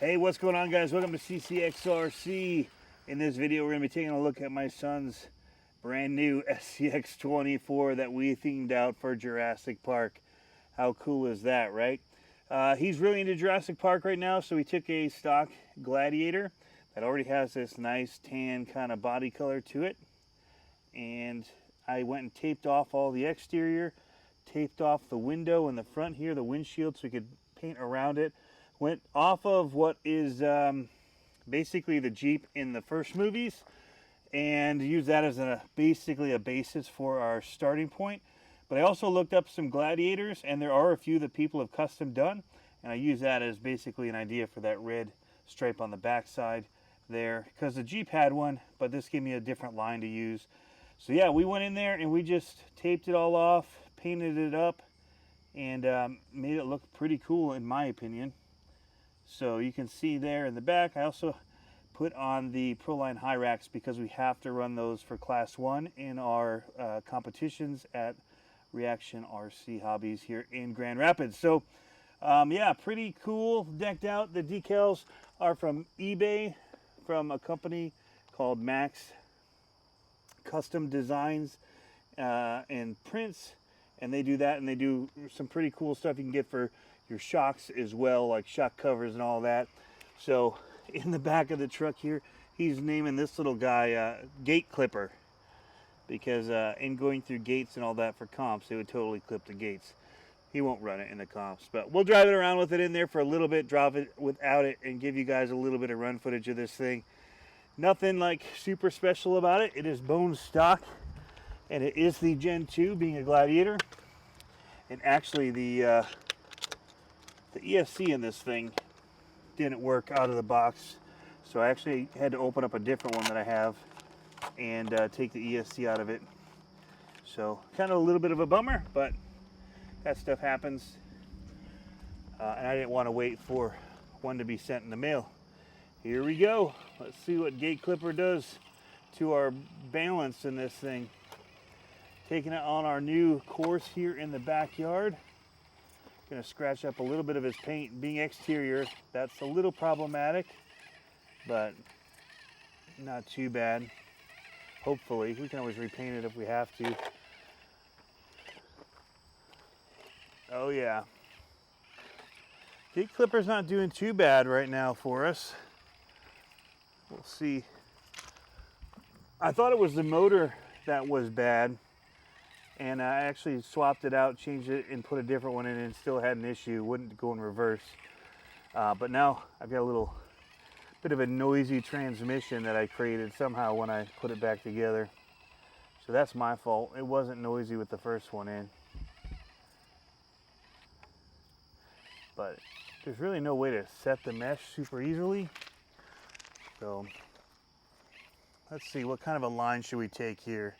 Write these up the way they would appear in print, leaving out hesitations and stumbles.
Hey, what's going on, guys? Welcome to CCxRC. In this video, we're going to be taking a look at my son's brand new SCX24 that we themed out for Jurassic Park. How cool is that, right? He's really into Jurassic Park right now, so we took a stock Gladiator that already has this nice tan kind of body color to it. And I went and taped off all the exterior, taped off the window in the front here, the windshield, so we could paint around it. Went off of what is basically the Jeep in the first movies and used that as basically a basis for our starting point. But I also looked up some Gladiators, and there are a few that people have custom done, and I use that as basically an idea for that red stripe on the back side there, because the Jeep had one, but this gave me a different line to use. So yeah, we went in there and we just taped it all off, painted it up, and made it look pretty cool in my opinion. So you can see there in the back, I also put on the Proline high racks because we have to run those for Class 1 in our competitions at Reaction RC Hobbies here in Grand Rapids. So yeah, pretty cool, decked out. The decals are from eBay, from a company called Max Custom Designs and Prints, and they do that, and they do some pretty cool stuff you can get for your shocks as well, like shock covers and all that. So in the back of the truck here, he's naming this little guy Gate Clipper, because in going through gates and all that for comps, it would totally clip the gates. He won't run it in the comps, but we'll drive it around with it in there for a little bit, drop it without it, and give you guys a little bit of run footage of this thing. Nothing like super special about it. It is bone stock, and it is the Gen 2, being a Gladiator. And actually the ESC in this thing didn't work out of the box, so I actually had to open up a different one that I have and take the ESC out of it. So kind of a little bit of a bummer, but that stuff happens, and I didn't want to wait for one to be sent in the mail. Here we go. Let's see what Gate Clipper does to our balance in this thing. Taking it on our new course here in the backyard. Gonna scratch up a little bit of his paint. Being exterior, that's a little problematic, but not too bad. Hopefully, we can always repaint it if we have to. Oh yeah. Gate Clipper's not doing too bad right now for us. We'll see. I thought it was the motor that was bad, and I actually swapped it out, changed it, and put a different one in, and still had an issue. Wouldn't go in reverse. But now I've got a little bit of a noisy transmission that I created somehow when I put it back together. So that's my fault. It wasn't noisy with the first one in. But there's really no way to set the mesh super easily. So let's see, what kind of a line should we take here?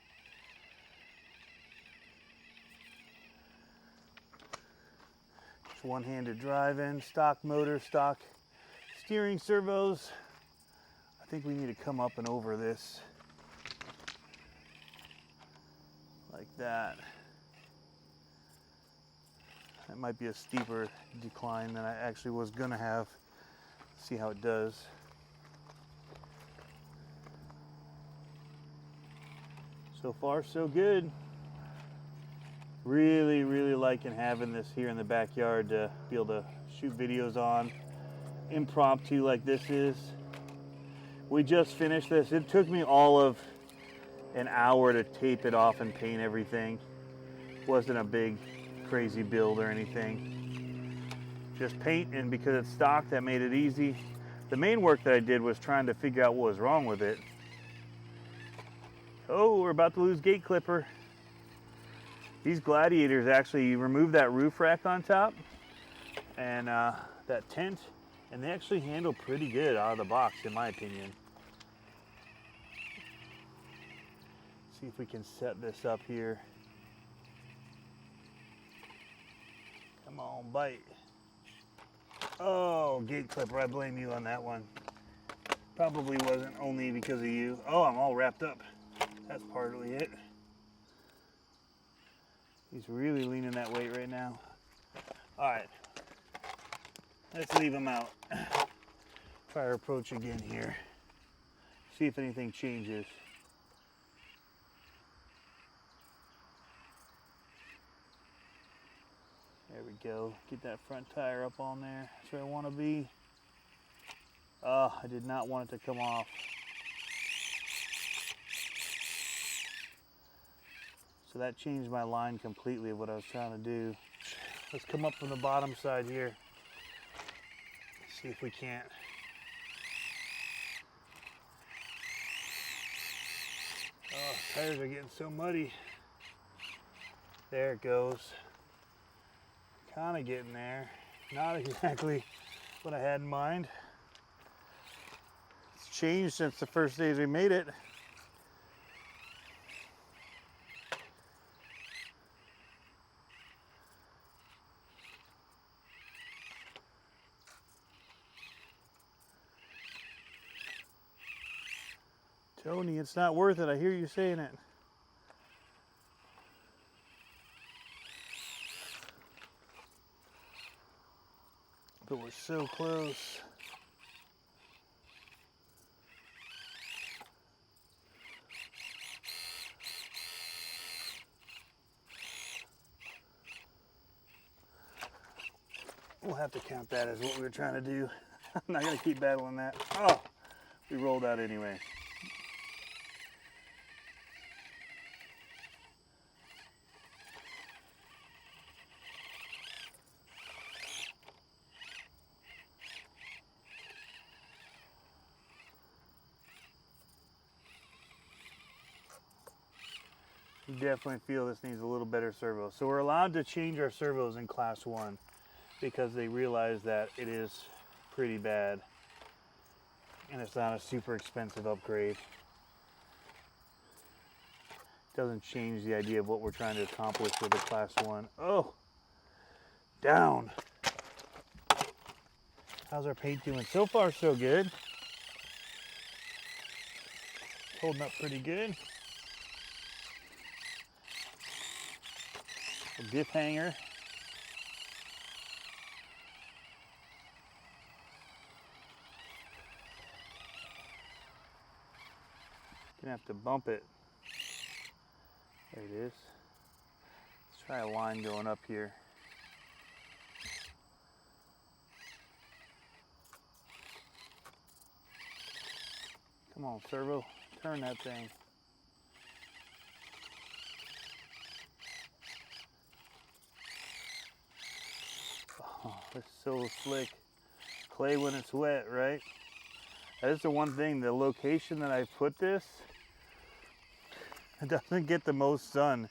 One-handed drive-in, stock motor, stock steering servos. I think we need to come up and over this like that. That might be a steeper decline than I actually was gonna have. See how it does. So far, so good. Really liking having this here in the backyard to be able to shoot videos on, impromptu like this is. We just finished this. It took me all of an hour to tape it off and paint everything. Wasn't a big crazy build or anything. Just paint, and because it's stock, that made it easy. The main work that I did was trying to figure out what was wrong with it. Oh, we're about to lose Gate Clipper. These Gladiators actually remove that roof rack on top and that tent, and they actually handle pretty good out of the box, in my opinion. See if we can set this up here. Come on, bite. Oh, Gate Clipper, I blame you on that one. Probably wasn't only because of you. Oh, I'm all wrapped up. That's partly it. He's really leaning that weight right now. All right, let's leave him out. Try our approach again here. See if anything changes. There we go. Get that front tire up on there. That's where I want to be. Oh, I did not want it to come off. So that changed my line completely of what I was trying to do. Let's come up from the bottom side here. See if we can't. Oh, tires are getting so muddy. There it goes. Kind of getting there. Not exactly what I had in mind. It's changed since the first days we made it. Tony, it's not worth it. I hear you saying it. But we're so close. We'll have to count that as what we were trying to do. I'm not going to keep battling that. Oh, we rolled out anyway. You definitely feel this needs a little better servo. So we're allowed to change our servos in class 1 because they realize that it is pretty bad and it's not a super expensive upgrade. Doesn't change the idea of what we're trying to accomplish with the class 1. Oh, down. How's our paint doing? So far so good. Holding up pretty good. A diff hanger. Gonna have to bump it. There it is. Let's try a line going up here. Come on, servo, turn that thing. Oh, it's so slick. Clay when it's wet, right? That is the one thing, the location that I put this, it doesn't get the most sun.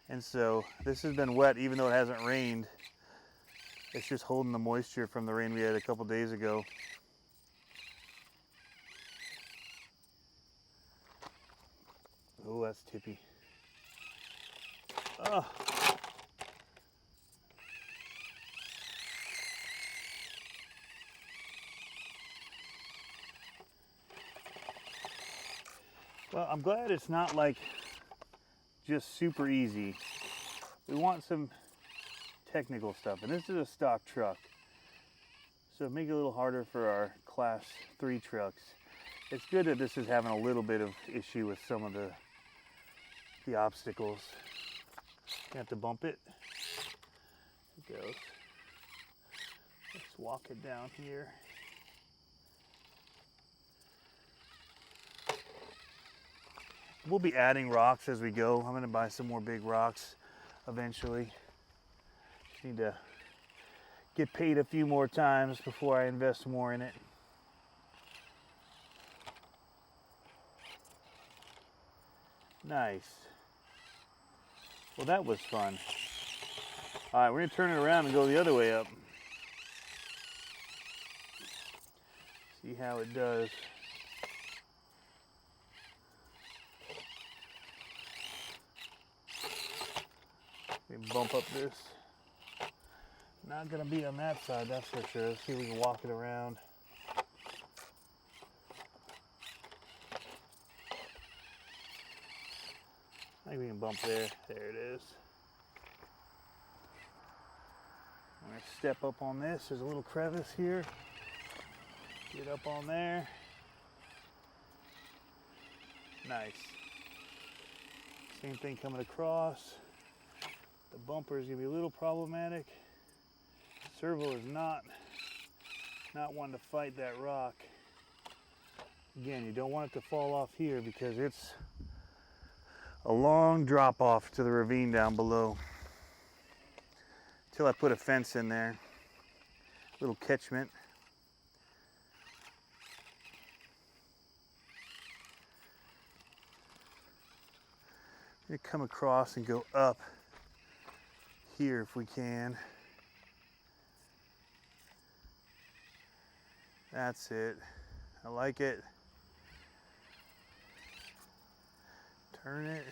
And so this has been wet even though it hasn't rained. It's just holding the moisture from the rain we had a couple days ago. Oh, that's tippy. Oh. Well, I'm glad it's not like just super easy. We want some technical stuff, and this is a stock truck. So make it a little harder for our class 3 trucks. It's good that this is having a little bit of issue with some of the obstacles. You have to bump it. There it goes. Let's walk it down here. We'll be adding rocks as we go. I'm gonna buy some more big rocks eventually. Just need to get paid a few more times before I invest more in it. Nice. Well, that was fun. All right, we're gonna turn it around and go the other way up. See how it does. We bump up this. Not gonna be on that side, that's for sure. Let's see if we can walk it around. I think we can bump there. There it is. I'm gonna step up on this. There's a little crevice here. Get up on there. Nice. Same thing coming across. The bumper is going to be a little problematic. Servo is not one to fight that rock. Again, you don't want it to fall off here because it's a long drop off to the ravine down below. Until I put a fence in there, little catchment. I'm going to come across and go up here if we can. That's it. I like it. Turn it.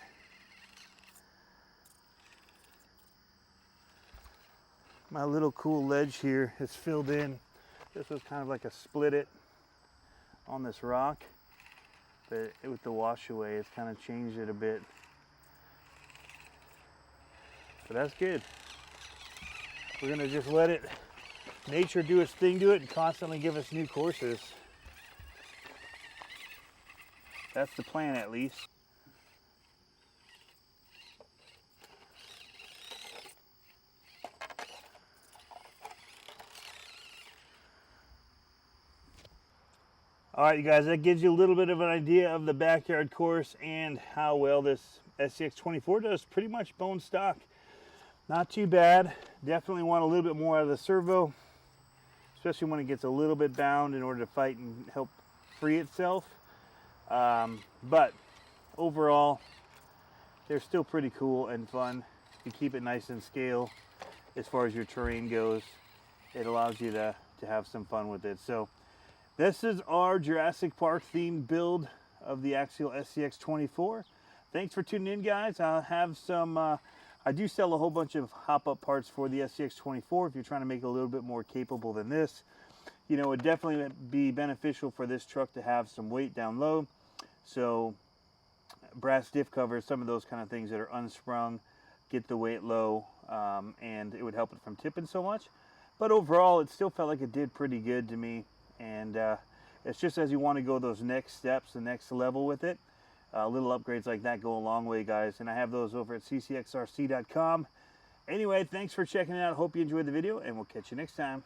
My little cool ledge here is filled in. This was kind of like a split it on this rock, but with the wash away, it's kind of changed it a bit. So that's good. We're gonna just let it, nature do its thing to it and constantly give us new courses. That's the plan, at least. All right, you guys, that gives you a little bit of an idea of the backyard course and how well this SCX24 does. Pretty much bone stock. Not too bad. Definitely want a little bit more out of the servo, especially when it gets a little bit bound in order to fight and help free itself. But overall, they're still pretty cool and fun. You keep it nice and scale as far as your terrain goes. It allows you to have some fun with it. So this is our Jurassic Park themed build of the Axial SCX24. Thanks for tuning in, guys. I'll have some, I do sell a whole bunch of hop-up parts for the SCX24 if you're trying to make it a little bit more capable than this. You know, it would definitely be beneficial for this truck to have some weight down low. So brass diff covers, some of those kind of things that are unsprung, get the weight low, and it would help it from tipping so much. But overall, it still felt like it did pretty good to me. And it's just as you want to go those next steps, the next level with it. Little upgrades like that go a long way, guys. And I have those over at CCxRC.com. Anyway, thanks for checking it out. Hope you enjoyed the video, and we'll catch you next time.